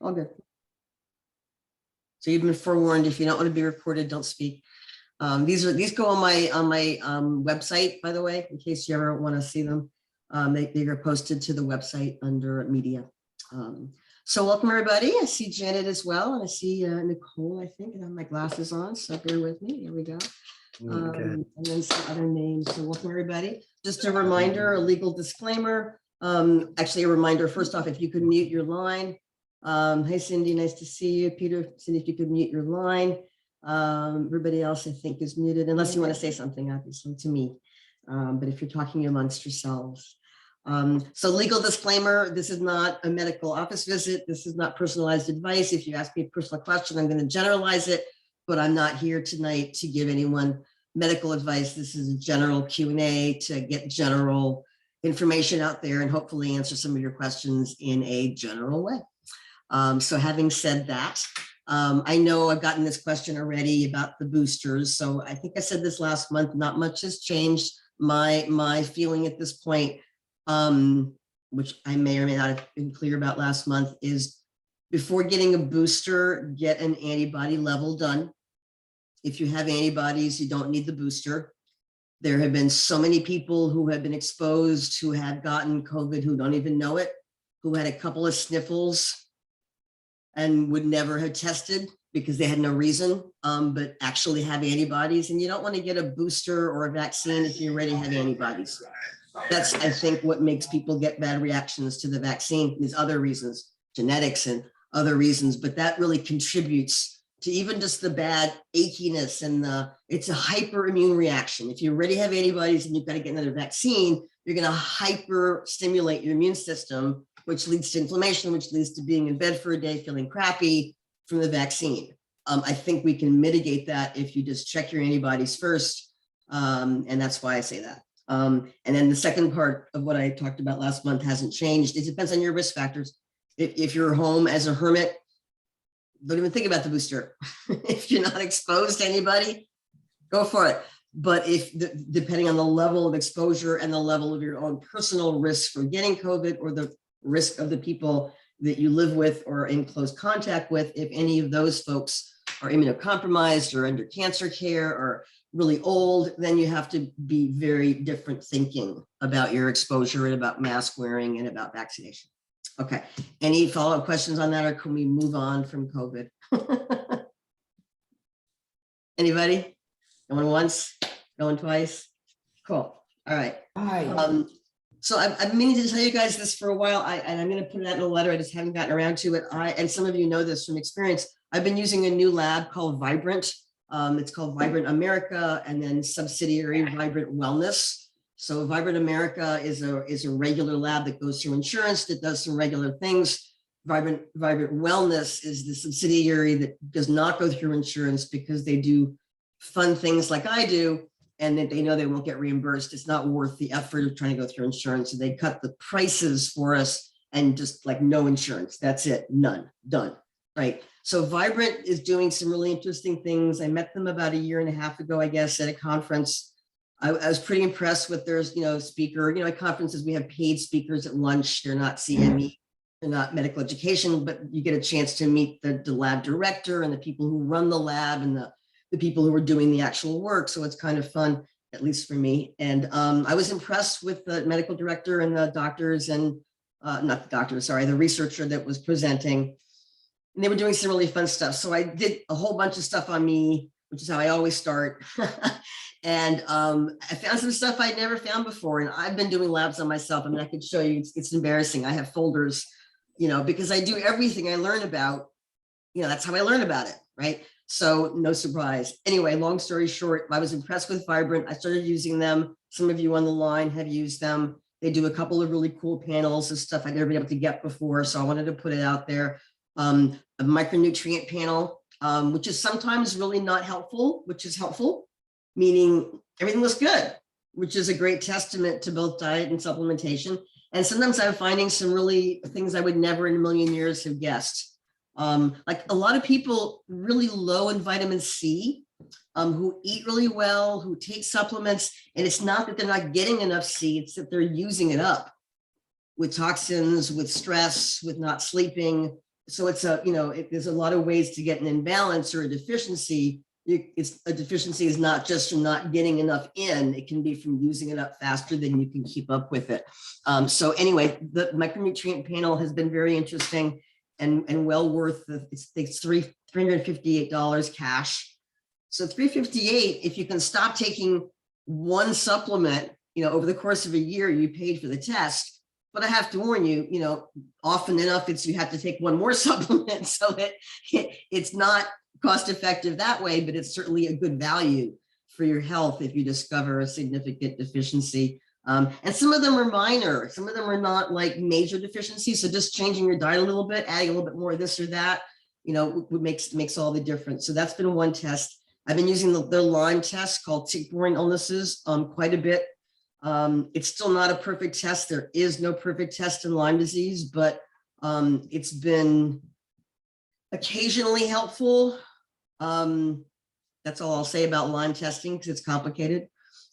All good. So you've been forewarned. If you don't want to be recorded, don't speak. These go on my website, by the way, in case you ever want to see them. They are posted to the website under media. So welcome everybody. I see Janet as well, and I see Nicole, I think, and I have my glasses on, so bear with me. Here we go. And then some other names. So welcome everybody. Just a reminder, a legal disclaimer. Actually, a reminder, first off, if you could mute your line. Hey, Cindy, nice to see you. Peter, Cindy, if you could mute your line. Everybody else, I think, is muted, unless you want to say something, obviously, to me. But if you're talking amongst yourselves. So legal disclaimer, this is not a medical office visit. This is not personalized advice. If you ask me a personal question, I'm going to generalize it, but I'm not here tonight to give anyone medical advice. This is a general Q&A to get general information out there and hopefully answer some of your questions in a general way. So having said that, I know I've gotten this question already about the boosters. So I think I said this last month, not much has changed. My feeling at this point, which I may or may not have been clear about last month, is before getting a booster, get an antibody level done. If you have antibodies, you don't need the booster. There have been so many people who have been exposed, who have gotten COVID, who don't even know it, who had a couple of sniffles and would never have tested because they had no reason, but actually have antibodies. And you don't want to get a booster or a vaccine if you already have antibodies. That's, I think, what makes people get bad reactions to the vaccine. There's other reasons, genetics and other reasons, but that really contributes to even just the bad achiness and it's a hyperimmune reaction. If you already have antibodies and you've got to get another vaccine, you're going to hyper stimulate your immune system, which leads to inflammation, which leads to being in bed for a day, feeling crappy from the vaccine. I think we can mitigate that if you just check your antibodies first. And that's why I say that. And then the second part of what I talked about last month hasn't changed. It depends on your risk factors. If you're home as a hermit, don't even think about the booster. If you're not exposed to anybody, go for it. But depending on the level of exposure and the level of your own personal risk for getting COVID or the risk of the people that you live with or in close contact with, if any of those folks are immunocompromised or under cancer care or really old, then you have to be very different thinking about your exposure and about mask wearing and about vaccination. Okay, any follow-up questions on that, or can we move on from COVID? Anybody? Going once, going twice? Cool, all right. Hi. So I've been meaning to tell you guys this for a while, and I'm going to put it out in a letter. I just haven't gotten around to it. And some of you know this from experience. I've been using a new lab called Vibrant. It's called Vibrant America, and then subsidiary Vibrant Wellness. So Vibrant America is a regular lab that goes through insurance, that does some regular things. Vibrant Wellness is the subsidiary that does not go through insurance because they do fun things like I do, and that they know they won't get reimbursed. It's not worth the effort of trying to go through insurance. So they cut the prices for us and just like no insurance. That's it, none, done, right? So Vibrant is doing some really interesting things. I met them about 1.5 years ago, I guess, at a conference. I was pretty impressed with their, speaker. At conferences, we have paid speakers at lunch. They're not CME, they're not medical education, but you get a chance to meet the lab director and the people who run the lab and the people who are doing the actual work. So it's kind of fun, at least for me. And I was impressed with the medical director and the doctors and not the doctor, sorry, the researcher that was presenting. And they were doing some really fun stuff. So I did a whole bunch of stuff on me, which is how I always start. And I found some stuff I'd never found before. And I've been doing labs on myself. I mean, I could show you, it's embarrassing. I have folders, because I do everything I learn about, that's how I learn about it, right? So no surprise. Anyway, long story short, I was impressed with Vibrant. I started using them. Some of you on the line have used them. They do a couple of really cool panels and stuff I'd never been able to get before. So I wanted to put it out there. A micronutrient panel, which is sometimes really not helpful, which is helpful, meaning everything looks good, which is a great testament to both diet and supplementation. And sometimes I'm finding some really things I would never in a million years have guessed. Like a lot of people really low in vitamin C, who eat really well, who take supplements, and it's not that they're not getting enough C, it's that they're using it up with toxins, with stress, with not sleeping. so it's there's a lot of ways to get an imbalance or a deficiency. It's a deficiency is not just from not getting enough in, it can be from using it up faster than you can keep up with it. So anyway, the micronutrient panel has been very interesting and well worth it's $358 cash. So $358, if you can stop taking one supplement, over the course of a year, you paid for the test. But I have to warn you, often enough, you have to take one more supplement. So it's not cost effective that way, but it's certainly a good value for your health if you discover a significant deficiency. And some of them are minor, some of them are not like major deficiencies. So just changing your diet a little bit, adding a little bit more of this or that, makes all the difference. So that's been one test. I've been using the Lyme test called tick-borne illnesses quite a bit. It's still not a perfect test. There is no perfect test in Lyme disease, but it's been occasionally helpful. That's all I'll say about Lyme testing because it's complicated.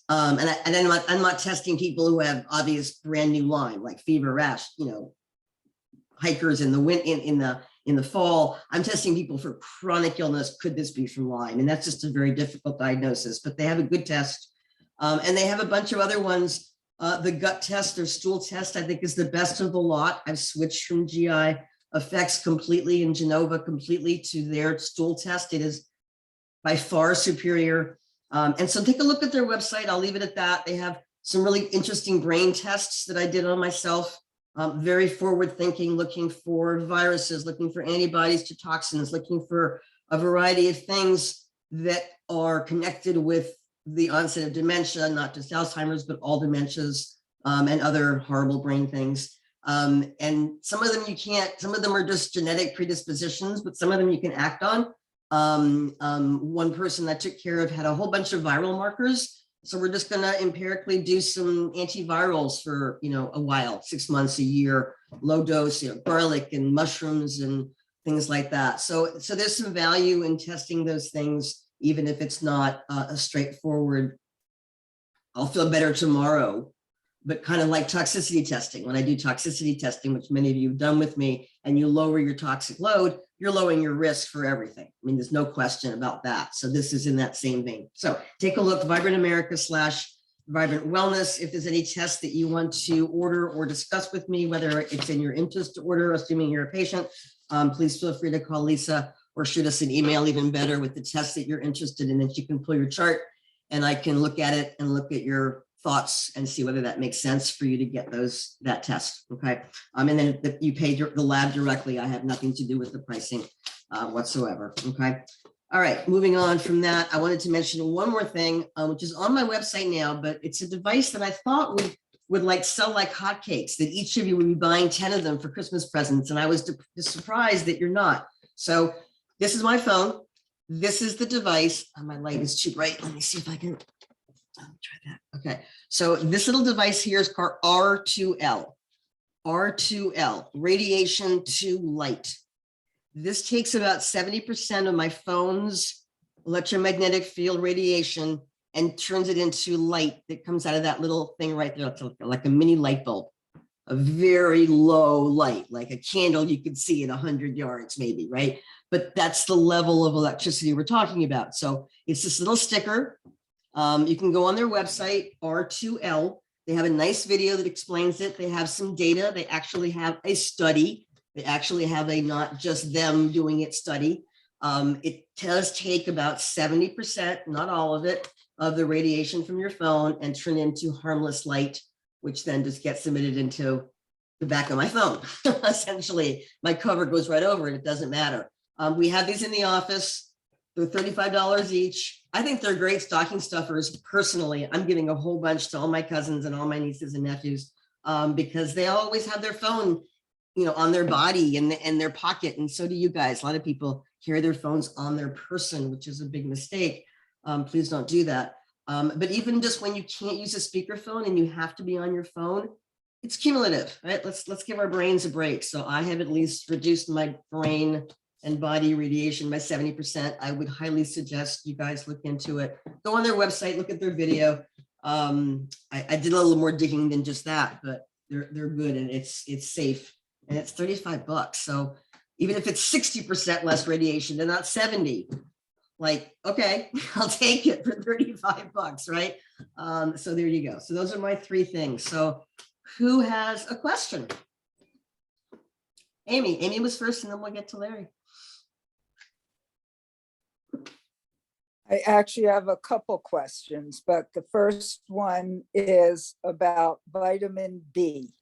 And I'm not testing people who have obvious brand new Lyme, like fever, rash, hikers in the fall. I'm testing people for chronic illness. Could this be from Lyme? And that's just a very difficult diagnosis, but they have a good test. And they have a bunch of other ones. The gut test or stool test, I think, is the best of the lot. I've switched from GI Effects completely and Genova completely to their stool test. It is by far superior. And so take a look at their website. I'll leave it at that. They have some really interesting brain tests that I did on myself. Very forward thinking, looking for viruses, looking for antibodies to toxins, looking for a variety of things that are connected with the onset of dementia, not just Alzheimer's, but all dementias and other horrible brain things. And some of them you can't, some of them are just genetic predispositions, but some of them you can act on. One person I took care of had a whole bunch of viral markers. So we're just gonna empirically do some antivirals for, a while, 6 months, a year, low dose, garlic and mushrooms and things like that. So there's some value in testing those things, even if it's not a straightforward, I'll feel better tomorrow, but kind of like toxicity testing. When I do toxicity testing, which many of you have done with me, and you lower your toxic load, you're lowering your risk for everything. I mean, there's no question about that. So this is in that same vein. So take a look, Vibrant America / Vibrant Wellness. If there's any tests that you want to order or discuss with me, whether it's in your interest to order, assuming you're a patient, please feel free to call Lisa or shoot us an email, even better, with the test that you're interested in, and she can pull your chart and I can look at it and look at your thoughts and see whether that makes sense for you to get that test. Okay. And then you pay the lab directly. I have nothing to do with the pricing whatsoever. Okay. All right. Moving on from that, I wanted to mention one more thing, which is on my website now, but it's a device that I thought would like sell like hotcakes, that each of you would be buying 10 of them for Christmas presents. And I was surprised that you're not. So this is my phone. This is the device. My light is too bright. Let me see if I can try that. Okay. So this little device here is called R2L. R2L, radiation to light. This takes about 70% of my phone's electromagnetic field radiation and turns it into light that comes out of that little thing right there. It's like a mini light bulb, a very low light, like a candle you could see at 100 yards maybe, right? But that's the level of electricity we're talking about. So it's this little sticker. You can go on their website, R2L. They have a nice video that explains it. They have some data. They actually have a study. They actually have a not just them doing it study. It does take about 70%, not all of it, of the radiation from your phone and turn into harmless light, which then just gets emitted into the back of my phone. Essentially, my cover goes right over it. It doesn't matter. We have these in the office. They're $35 each. I think they're great stocking stuffers. Personally, I'm giving a whole bunch to all my cousins and all my nieces and nephews because they always have their phone, on their body and their pocket. And so do you guys. A lot of people carry their phones on their person, which is a big mistake. Please don't do that. But even just when you can't use a speakerphone and you have to be on your phone, it's cumulative, right? Let's give our brains a break. So I have at least reduced my brain and body radiation by 70%. I would highly suggest you guys look into it. Go on their website, look at their video. I did a little more digging than just that, but they're good and it's safe and it's $35. So Even if it's 60% less radiation, they're not 70. Like, okay, I'll take it for 35 bucks, right? So there you go. So those are my three things. So who has a question? Amy. Amy was first, and then we'll get to Larry. I actually have a couple questions, but the first one is about vitamin B.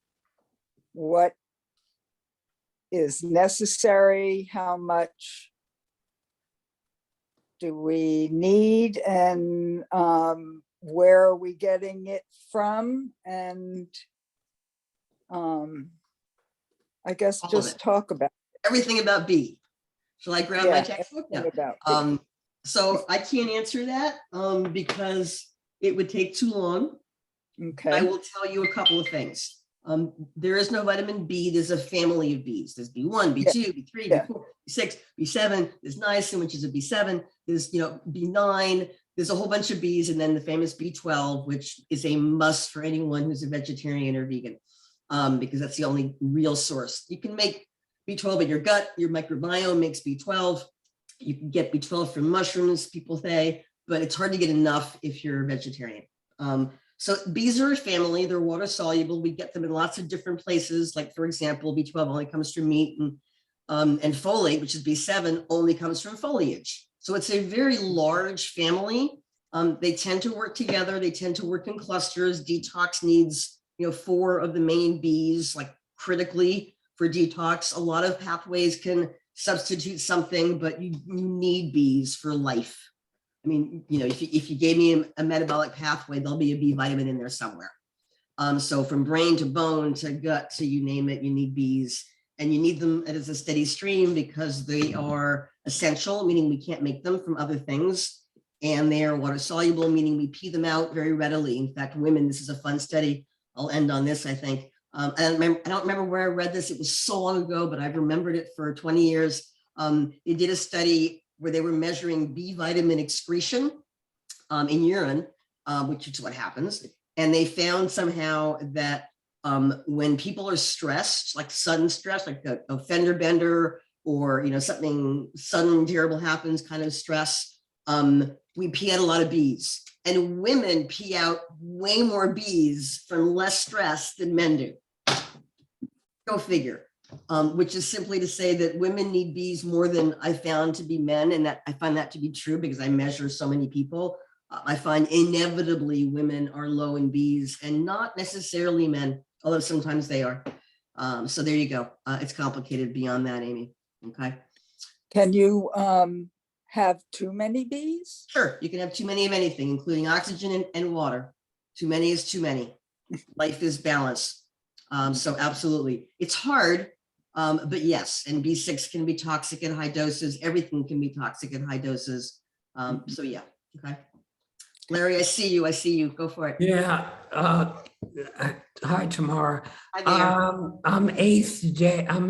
What is necessary? How much do we need? And where are we getting it from? And I guess All of just it. talk about Everything about B. Shall I grab my textbook? everything Yeah. about B. So I can't answer that because it would take too long. I Okay, will tell you a couple of things. There is no vitamin B. There's a family of Bs. There's B1, B2, B3, Yeah. B4, B6, B7. There's niacin, which is a B7. There's, B9. There's a whole bunch of Bs, and then the famous B12, which is a must for anyone who's a vegetarian or vegan, because that's the only real source. You can make B12 in your gut. Your microbiome makes B12. You can get B12 from mushrooms, people say, but it's hard to get enough if you're a vegetarian. So bees are a family. They're water soluble. We get them in lots of different places. Like, for example, B12 only comes from meat, and folate, which is B7, only comes from foliage. So it's a very large family. They tend to work together. They tend to work in clusters. Detox needs, 4 of the main Bs, like critically for detox. A lot of pathways can substitute something, but you need Bs for life. I mean, if you gave me a metabolic pathway, there'll be a B vitamin in there somewhere. So from brain to bone to gut to you name it, you need Bs, and you need them as a steady stream because they are essential, meaning we can't make them from other things. And they are water soluble, meaning we pee them out very readily. In fact, women, this is a fun study. I'll end on this, I think. I don't remember where I read this. It was so long ago, but I've remembered it for 20 years. They did a study where they were measuring B vitamin excretion in urine, which is what happens. And they found somehow that when people are stressed, like sudden stress, like a fender bender, or something sudden terrible happens, kind of stress, we pee out a lot of Bs. And women pee out way more Bs from less stress than men do. Go figure. Which is simply to say that women need Bs more than I found to be men, and that I find that to be true because I measure so many people. I find inevitably women are low in Bs and not necessarily men, although sometimes they are. So there you go. It's complicated beyond that, Amy. Okay. can you have too many Bs? Sure, you can have too many of anything, including oxygen and water. Too many is too many. Life is balance. So absolutely, it's hard. But yes, and B6 can be toxic at high doses. Everything can be toxic at high doses. So yeah, okay. Larry, I see you. Go for it. Yeah. Hi, Tamara. Hi there. I'm in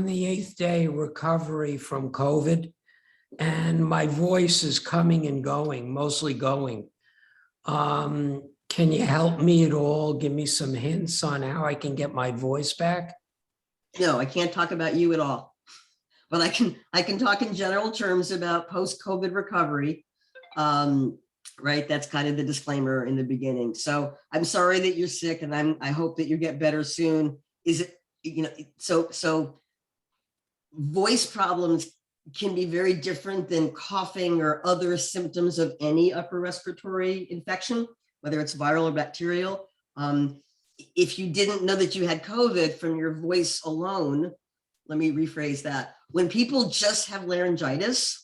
the 8th day recovery from COVID, and my voice is coming and going, mostly going. Can you help me at all? Give me some hints on how I can get my voice back? No, I can't talk about you at all, but I can talk in general terms about post-COVID recovery. Right, that's kind of the disclaimer in the beginning. So I'm sorry that you're sick, and I hope that you get better soon. Is it, so voice problems can be very different than coughing or other symptoms of any upper respiratory infection, whether it's viral or bacterial. If you didn't know that you had COVID from your voice alone, let me rephrase that. When people just have laryngitis,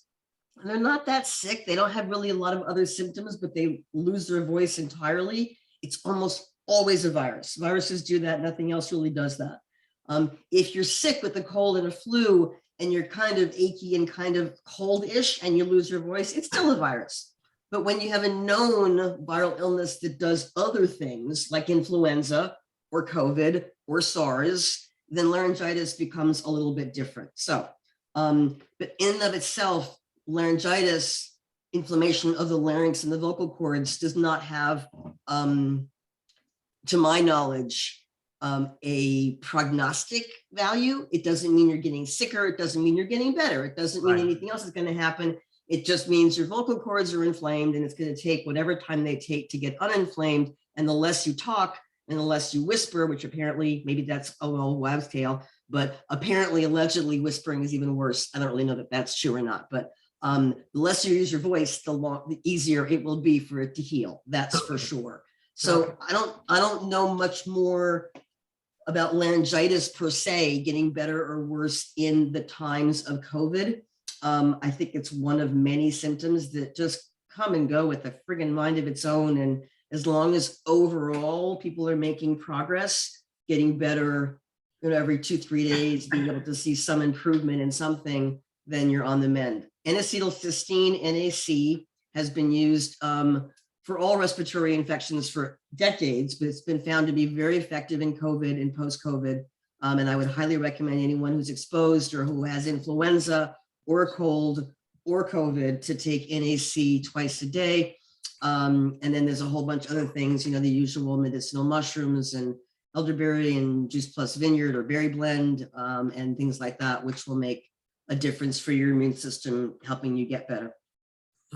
and they're not that sick, they don't have really a lot of other symptoms, but they lose their voice entirely, it's almost always a virus. Viruses do that, nothing else really does that. If you're sick with a cold and a flu, and you're kind of achy and kind of cold-ish, and you lose your voice, it's still a virus. But when you have a known viral illness that does other things like influenza or COVID or SARS, then laryngitis becomes a little bit different. So, but in and of itself, laryngitis, inflammation of the larynx and the vocal cords, does not have, to my knowledge, a prognostic value. It doesn't mean you're getting sicker. It doesn't mean you're getting better. It doesn't mean Right. anything else is going to happen. It just means your vocal cords are inflamed, and it's going to take whatever time they take to get uninflamed. And the less you talk and the less you whisper, which apparently maybe that's a old wives' tale, but apparently allegedly whispering is even worse. I don't really know that that's true or not, but the less you use your voice, the easier it will be for it to heal. That's for sure. So I don't know much more about laryngitis per se getting better or worse in the times of COVID. I think it's one of many symptoms that just come and go with a friggin' mind of its own. And as long as overall people are making progress, getting better, every 2-3 days, being able to see some improvement in something, then you're on the mend. N-acetylcysteine, NAC, has been used for all respiratory infections for decades, but it's been found to be very effective in COVID and post-COVID. And I would highly recommend anyone who's exposed or who has influenza or a cold or COVID to take NAC twice a day. And then there's a whole bunch of other things, the usual medicinal mushrooms and elderberry and juice plus vineyard or berry blend and things like that, which will make a difference for your immune system, helping you get better.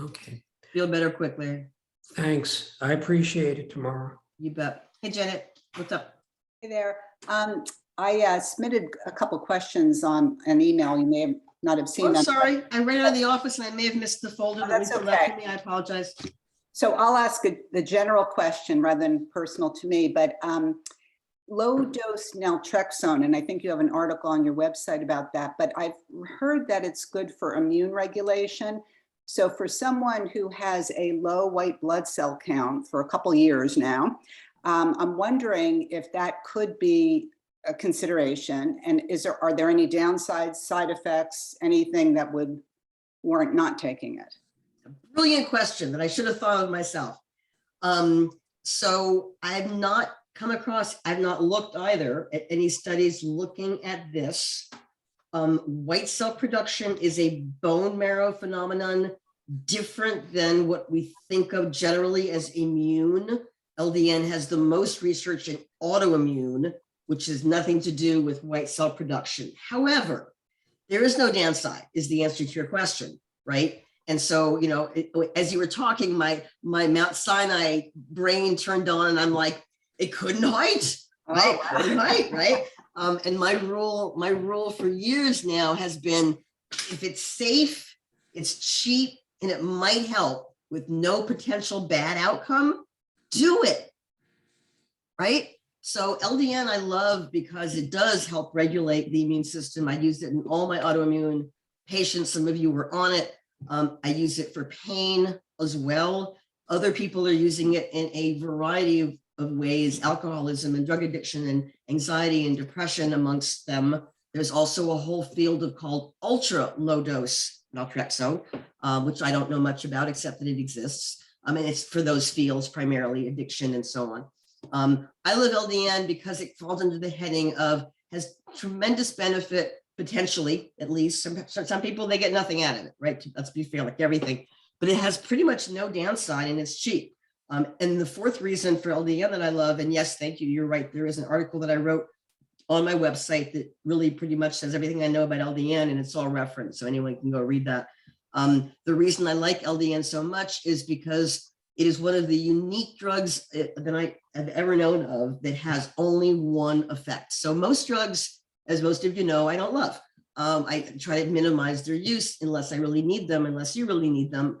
Okay, Feel better quickly. thanks. I appreciate it, Tamara. You bet. Hey, Janet, what's up? Hey there. I submitted a couple questions on an email. You may not have seen I'm them. sorry. I ran out of the office and I may have missed the folder that that's Lisa left okay. for me. I apologize. So I'll ask the general question rather than personal to me, but low dose naltrexone, and I think you have an article on your website about that, but I've heard that it's good for immune regulation. So for someone who has a low white blood cell count for a couple years now, I'm wondering if that could be a consideration, and are there any downsides, side effects, anything that would warrant not taking it? Brilliant question that I should have thought of myself. So I've not I've not looked either at any studies looking at this. White cell production is a bone marrow phenomenon different than what we think of generally as immune. LDN has the most research in autoimmune, which has nothing to do with white cell production. However, there is no downside, is the answer to your question, right? And so, as you were talking, my Mount Sinai brain turned on and I'm like, it couldn't hide, right? Oh, wow. Couldn't hide, right? And my rule for years now has been, if it's safe, it's cheap, and it might help with no potential bad outcome, do it, right? So LDN I love because it does help regulate the immune system. I used it in all my autoimmune patients. Some of you were on it. I use it for pain as well. Other people are using it in a variety of ways, alcoholism and drug addiction and anxiety and depression amongst them. There's also a whole field called ultra low dose naltrexone, which I don't know much about except that it exists. And it's for those fields, primarily addiction and so on. I love LDN because it falls under the heading of has tremendous benefit, potentially, at least. Some people, they get nothing out of it, right? Let's be fair, like everything. But it has pretty much no downside and it's cheap. And the fourth reason for LDN that I love, and yes, thank you, you're right. There is an article that I wrote on my website that really pretty much says everything I know about LDN, and it's all referenced, so anyone can go read that. The reason I like LDN so much is because it is one of the unique drugs that I have ever known of that has only one effect. So most drugs, as most of you know, I don't love. I try to minimize their use unless I really need them, unless you really need them,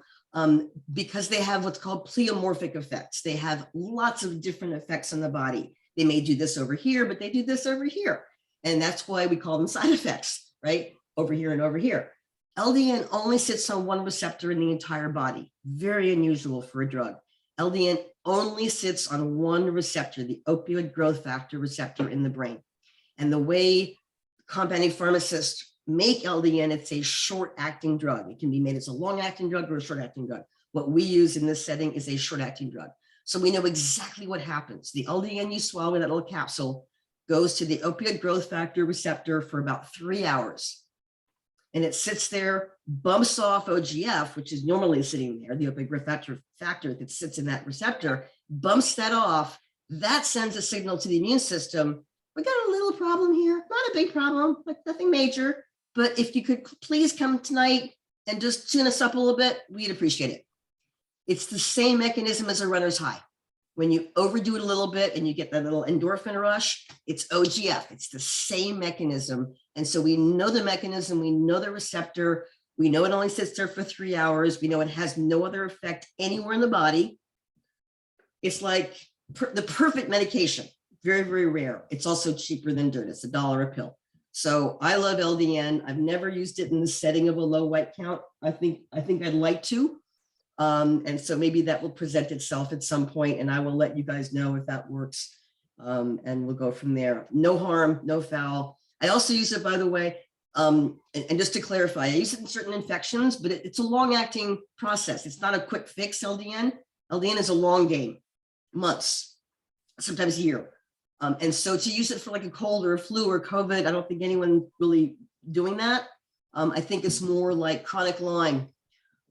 because they have what's called pleomorphic effects. They have lots of different effects on the body. They may do this over here, but they do this over here. And that's why we call them side effects, right? Over here and over here. LDN only sits on one receptor in the entire body. Very unusual for a drug. LDN only sits on one receptor, the opioid growth factor receptor in the brain. And the way compounding pharmacists make LDN, it's a short-acting drug. It can be made as a long-acting drug or a short-acting drug. What we use in this setting is a short-acting drug. So we know exactly what happens. The LDN you swallow in that little capsule goes to the opioid growth factor receptor for about 3 hours. And it sits there, bumps off OGF, which is normally sitting there, the opioid growth factor that sits in that receptor, bumps that off. That sends a signal to the immune system we got a little problem here, not a big problem, like nothing major. But if you could please come tonight and just tune us up a little bit, we'd appreciate it. It's the same mechanism as a runner's high. When you overdo it a little bit and you get that little endorphin rush, it's OGF. It's the same mechanism. And so we know the mechanism, we know the receptor, we know it only sits there for 3 hours. We know it has no other effect anywhere in the body. It's like the perfect medication. Very, very rare. It's also cheaper than dirt. It's $1 a pill. So I love LDN. I've never used it in the setting of a low white count. I think I'd like to. And so maybe that will present itself at some point, and I will let you guys know if that works. And we'll go from there. No harm, no foul. I also use it, by the way, and just to clarify, I use it in certain infections, but it's a long-acting process. It's not a quick fix, LDN. LDN is a long game, months, sometimes a year. And so to use it for like a cold or a flu or COVID, I don't think anyone really doing that. I think it's more like chronic Lyme,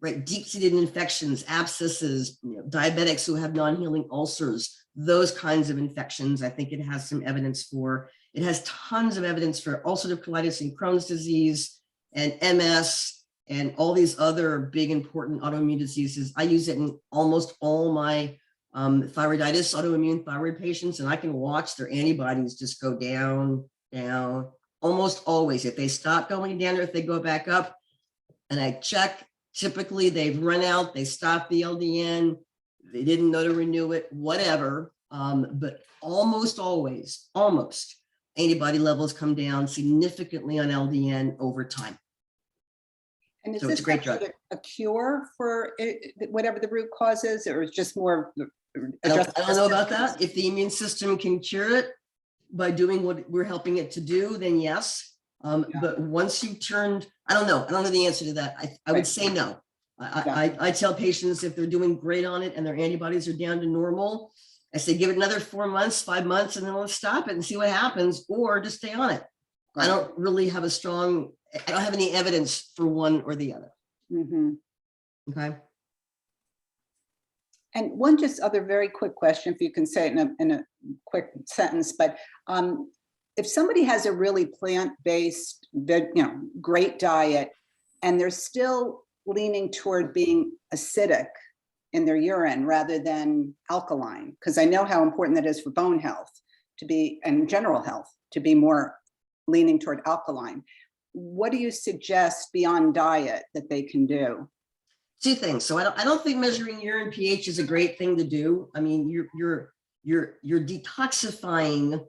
right? Deep-seated infections, abscesses, diabetics who have non-healing ulcers, those kinds of infections. I think it has some evidence for. It has tons of evidence for ulcerative colitis and Crohn's disease and MS and all these other big important autoimmune diseases. I use it in almost all my thyroiditis, autoimmune thyroid patients, and I can watch their antibodies just go down, down, almost always. If they stop going down or if they go back up, and I check, typically they've run out, they stopped the LDN, they didn't know to renew it, whatever. But almost always, almost, antibody levels come down significantly on LDN over time. And is So it's this a great drug. actually a cure for whatever the root cause is, or it's just more? I don't know about that. If the immune system can cure it by doing what we're helping it to do, then yes. But once you've turned, I don't know the answer to that. I would say no. I tell patients if they're doing great on it and their antibodies are down to normal, I say give it another 4 months, 5 months, and then let's stop it and see what happens, or just stay on it. I don't really have I don't have any evidence for one or the other. Mhm. Okay. And one just other very quick question, if you can say it in a quick sentence, but if somebody has a really plant-based, great diet, and they're still leaning toward being acidic in their urine rather than alkaline, because I know how important that is for bone health to be, and general health, to be more leaning toward alkaline. What do you suggest beyond diet that they can do? Two things. So I don't think measuring urine pH is a great thing to do. I mean, you're detoxifying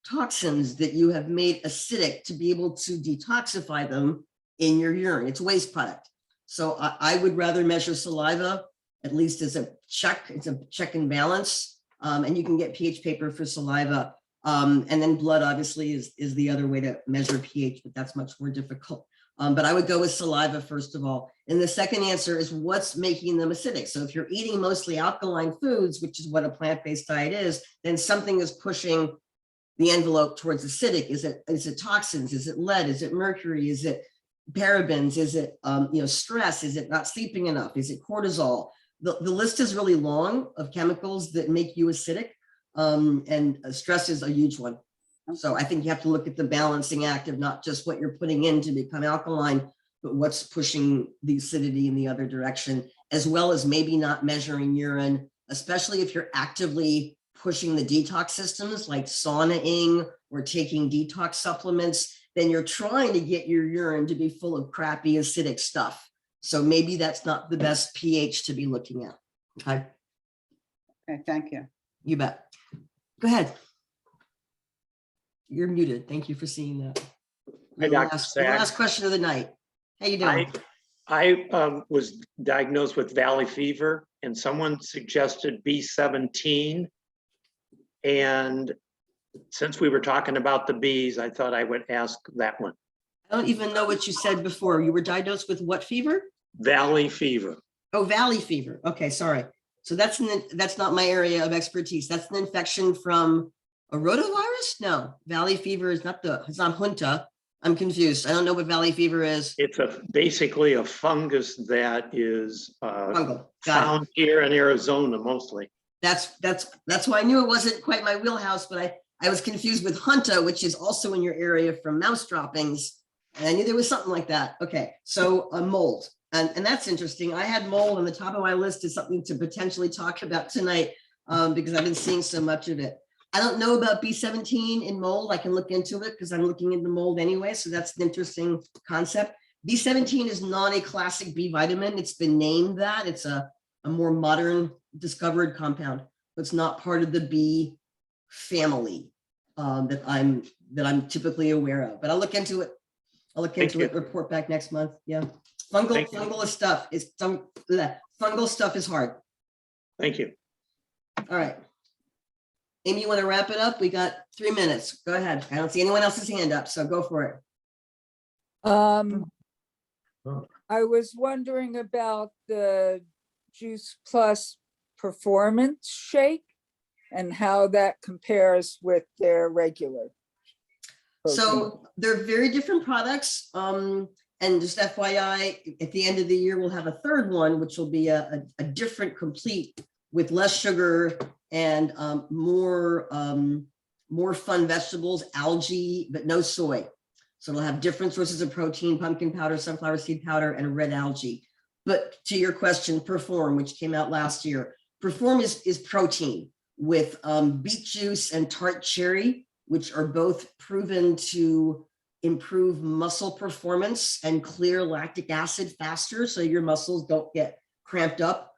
toxins that you have made acidic to be able to detoxify them in your urine. It's a waste product. So I would rather measure saliva, at least as a check. It's a check and balance. And you can get pH paper for saliva. And then blood obviously is the other way to measure pH, but that's much more difficult. But I would go with saliva first of all. And the second answer is what's making them acidic. So if you're eating mostly alkaline foods, which is what a plant-based diet is, then something is pushing the envelope towards acidic. Is it toxins? Is it lead? Is it mercury? Is it parabens? Is it stress? Is it not sleeping enough? Is it cortisol? The list is really long of chemicals that make you acidic. And stress is a huge one. So I think you have to look at the balancing act of not just what you're putting in to become alkaline, but what's pushing the acidity in the other direction, as well as maybe not measuring urine, especially if you're actively pushing the detox systems like saunaing or taking detox supplements, then you're trying to get your urine to be full of crappy acidic stuff. So maybe that's not the best pH to be looking at. Okay. Okay, thank you. You bet. Go ahead. You're muted. Thank you for seeing that. Hi, Your Dr. last question of the night. How you doing? I was diagnosed with valley fever and someone suggested B17. And since we were talking about the bees, I thought I would ask that one. I don't even know what you said before. You were diagnosed with what fever? Valley fever. Oh, valley fever. Okay, sorry. So that's not my area of expertise. That's an infection from a rotavirus? No, valley fever is it's not Junta. I'm confused. I don't know what valley fever is. It's basically a fungus that is Fungal. Got it. found here in Arizona mostly. That's why I knew it wasn't quite my wheelhouse, but I was confused with Hunta, which is also in your area from mouse droppings. And I knew there was something like that. Okay, so mold. And that's interesting. I had mold on the top of my list as something to potentially talk about tonight because I've been seeing so much of it. I don't know about B17 in mold. I can look into it because I'm looking into mold anyway. So that's an interesting concept. B17 is not a classic B vitamin. It's been named that. It's a more modern discovered compound. It's not part of the B family that I'm typically aware of. But I'll look into it. I'll look Thank into it. you. Report back next month. Yeah, Thank you. fungal stuff is fungal stuff is hard. Thank you. All right. Amy, you want to wrap it up? We got 3 minutes. Go ahead. I don't see anyone else's hand up, so go for it. I was wondering about the Juice Plus Performance Shake and how that compares with their regular. protein. So they're very different products. And just FYI, at the end of the year, we'll have a third one, which will be a different complete with less sugar and more fun vegetables, algae, but no soy. So it'll have different sources of protein, pumpkin powder, sunflower seed powder, and red algae. But to your question, Perform, which came out last year, Perform is protein with beet juice and tart cherry, which are both proven to improve muscle performance and clear lactic acid faster, so your muscles don't get cramped up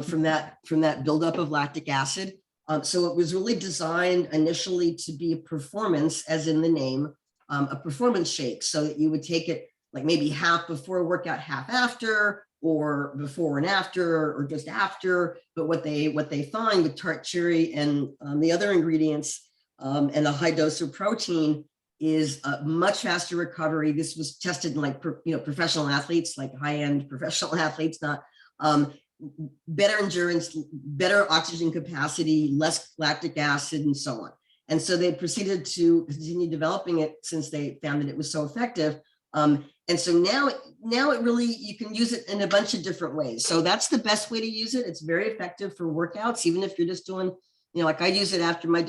from that buildup of lactic acid. So it was really designed initially to be a performance, as in the name, a performance shake, so that you would take it like maybe half before a workout, half after, or before and after, or just after. But what they find with tart cherry and the other ingredients and a high dose of protein is a much faster recovery. This was tested in like professional athletes, like high-end professional athletes, not better endurance, better oxygen capacity, less lactic acid, and so on. And so they proceeded to continue developing it since they found that it was so effective. And so now it really, you can use it in a bunch of different ways. So that's the best way to use it. It's very effective for workouts, even if you're just doing, like I use it after my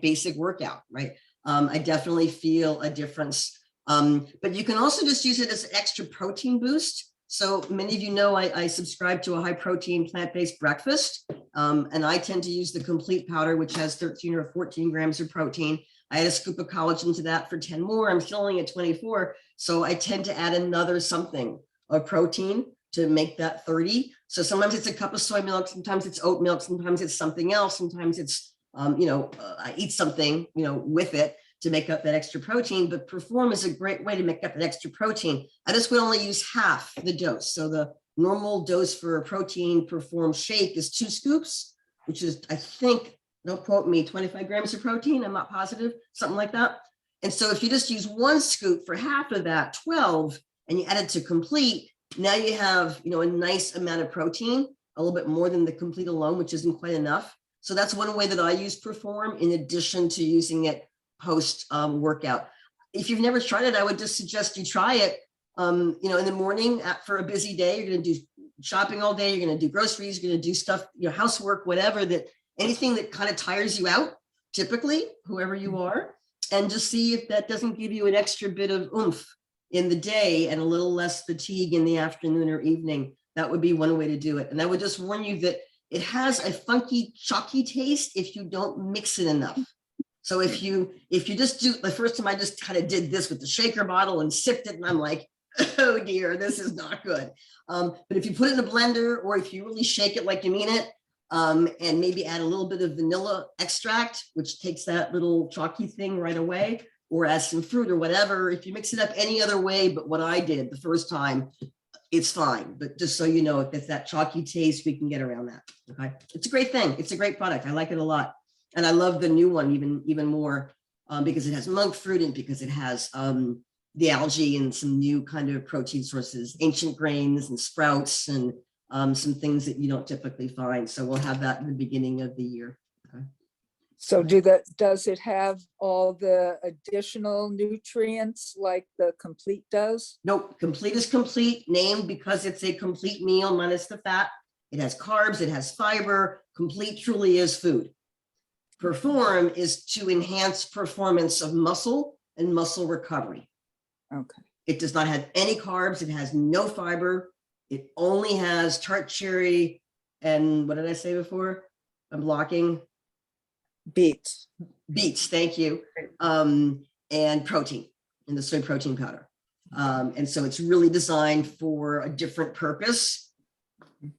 basic workout, right? I definitely feel a difference. But you can also just use it as an extra protein boost. So many of you know I subscribe to a high protein plant-based breakfast, and I tend to use the complete powder, which has 13 or 14 grams of protein. I add a scoop of collagen to that for 10 more. I'm still only at 24. So I tend to add another something of protein to make that 30. So sometimes it's a cup of soy milk, sometimes it's oat milk, sometimes it's something else, sometimes it's, I eat something, with it to make up that extra protein. But Perform is a great way to make up that extra protein. I just would only use half the dose. So the normal dose for a protein Perform shake is 2 scoops, which is, I think, don't quote me, 25 grams of protein. I'm not positive, something like that. And so if you just use 1 scoop for half of that, 12, and you add it to complete, now you have, a nice amount of protein, a little bit more than the complete alone, which isn't quite enough. So that's one way that I use Perform, in addition to using it post workout. If you've never tried it, I would just suggest you try it. In the morning for a busy day, you're going to do shopping all day, you're going to do groceries, you're going to do stuff, housework, whatever, anything that kind of tires you out, typically, whoever you are, and just see if that doesn't give you an extra bit of oomph in the day and a little less fatigue in the afternoon or evening. That would be one way to do it. And I would just warn you that it has a funky, chalky taste if you don't mix it enough. So if you just do, the first time I just kind of did this with the shaker bottle and sipped it, and I'm like, oh dear, this is not good. But if you put it in a blender, or if you really shake it like you mean it, and maybe add a little bit of vanilla extract, which takes that little chalky thing right away, or add some fruit or whatever. If you mix it up any other way but what I did the first time, it's fine. But just so you know, if it's that chalky taste, we can get around that. Okay, it's a great thing. It's a great product. I like it a lot. And I love the new one even more because it has monk fruit, and because it has the algae and some new kind of protein sources, ancient grains and sprouts, and some things that you don't typically find. So we'll have that in the beginning of the year. Okay. So does it have all the additional nutrients like the complete does? Nope, complete is complete, named because it's a complete meal minus the fat. It has carbs, it has fiber. Complete truly is food. Perform is to enhance performance of muscle and muscle recovery. Okay. It does not have any carbs. It has no fiber. It only has tart cherry and what did I say before? I'm blocking Beets. beets. Thank you. And protein in the soy protein powder. And so it's really designed for a different purpose.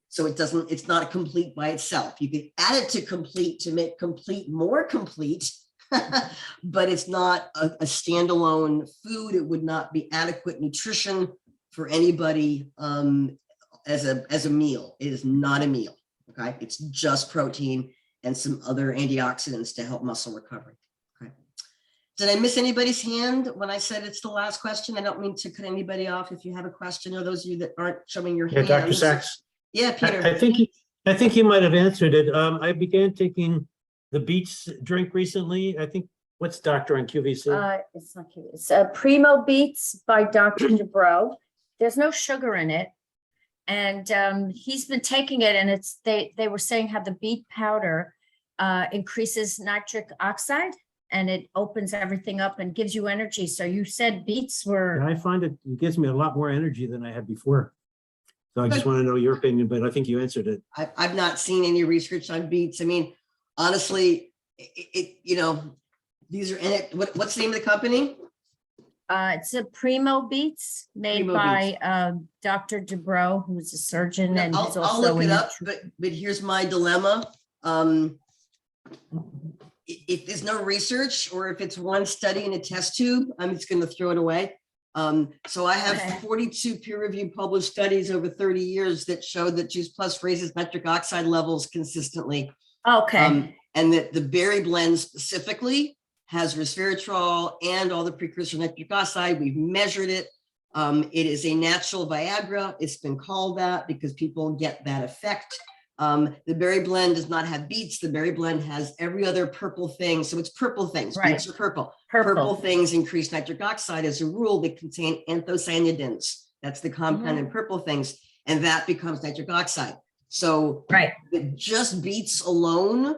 So it's not complete by itself. You can add it to complete to make complete more complete, but it's not a standalone food. It would not be adequate nutrition for anybody as a meal. It is not a meal. Okay. It's just protein and some other antioxidants to help muscle recovery. Okay. Did I miss anybody's hand when I said it's the last question? I don't mean to cut anybody off. If you have a question, or those of you that aren't showing your Yeah, hands. Dr. Sachs. Yeah, Peter. I think you might have answered it. I began taking the Beets drink recently. I think, what's doctor on QVC? It's not cute. It's Primo Beats by Dr. Dubrow. There's no sugar in it. And he's been taking it, and they were saying how the beet powder increases nitric oxide, and it opens everything up and gives you energy. So you said beets were, I find it gives me a lot more energy than I had before. So I just want to know your opinion, but I think you answered it. I've not seen any research on beets. I mean, honestly, these are in it. What's the name of the company? it's a Primo Beats made Primo by Dr. Dubrow, who's a surgeon and he's I'll also look it in up, but here's my dilemma. If there's no research, or if it's one study in a test tube, I'm just going to throw it away. So I have Okay. 42 peer-reviewed published studies over 30 years that show that Juice Plus raises nitric oxide levels consistently. Okay, And that the berry blend specifically has resveratrol and all the precursor nitric oxide. We've measured it. It is a natural Viagra. It's been called that because people get that effect. The berry blend does not have beets. The berry blend has every other purple thing. So it's purple things. Right. Beets are purple. Purple purple. things increase nitric oxide as a rule. They contain anthocyanidins. That's the compound Mm-hmm. in purple things. And that becomes nitric oxide. So Right. just beets alone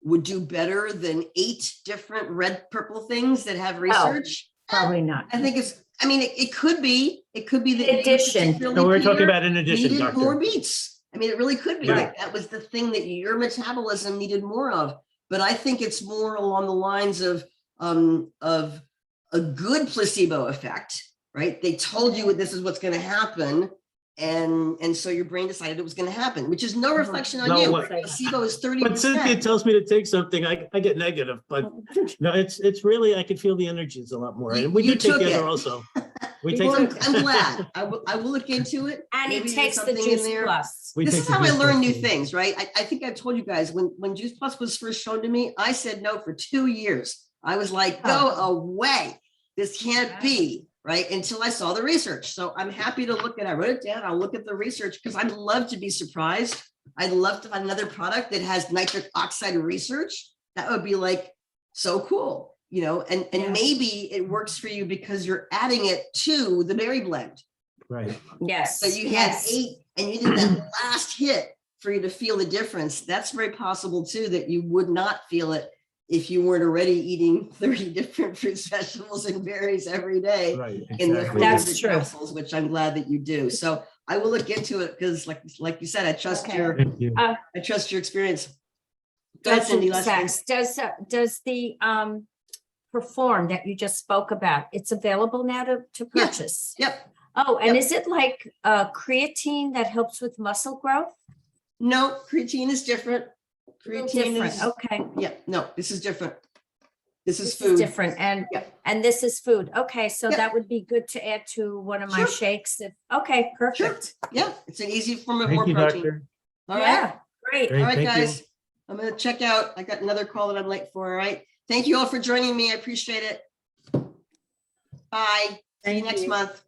would do better than 8 different red purple things that have research. Probably not. I think it could be that you Addition. particularly, No, we're talking Peter, about in addition, needed more doctor. beets. I mean, it really could be. Yeah. Like that was the thing that your metabolism needed more of. But I think it's more along the lines of a good placebo effect, right? They told you this is what's going to happen. And so your brain decided it was going to happen, which is no reflection on No, you. what- Placebo is When Cynthia 30%. tells me to take something, I get negative, but no, it's really, I can feel the energies a lot more. And we You do take took the it. other also. We take, Well, the- I'm glad. I will look into it. And he Maybe there's takes the something in Juice there. Plus. we This take is the how I Juice learn Plus new too. things, right? I think I've told you guys when Juice Plus was first shown to me, I said no for 2 years. I was like, go away. This can't be, right? Until I saw the research. So I'm happy to look at, I wrote it down. I'll look at the research because I'd love to be surprised. I'd love to find another product that has nitric oxide research. That would be like so cool, and Yeah. maybe it works for you because you're adding it to the berry blend. Right. Yes. So you had yes. 8 and you did that last hit for you to feel the difference. That's very possible too, that you would not feel it if you weren't already eating 30 different fruits, vegetables, and berries every day Right. in the Exactly. That's 400 true. capsules, which I'm glad that you do. So I will look into it because like you said, I trust Okay. Thank you. I trust your experience. Go ahead, Cindy, Dr. last thing. Sachs, does the Perform that you just spoke about, it's available now to Yeah. purchase? Yep. Oh, and Yep. is it like creatine that helps with muscle growth? No, creatine is different. A little Creatine different. is, Okay. yeah, no, this is different. This is This is food. different and Yep. and this is food. Okay, so Yep. that would be good to add to one of my Sure. shakes. Okay, perfect. Yeah, it's an easy form of more Thank you, protein. doctor. All right. Yeah, great. Great, All right, thank you. guys, I'm gonna check out. I got another call that I'm late for, all right? Thank you all for joining me. I appreciate it. Bye. See you Thank next you. month.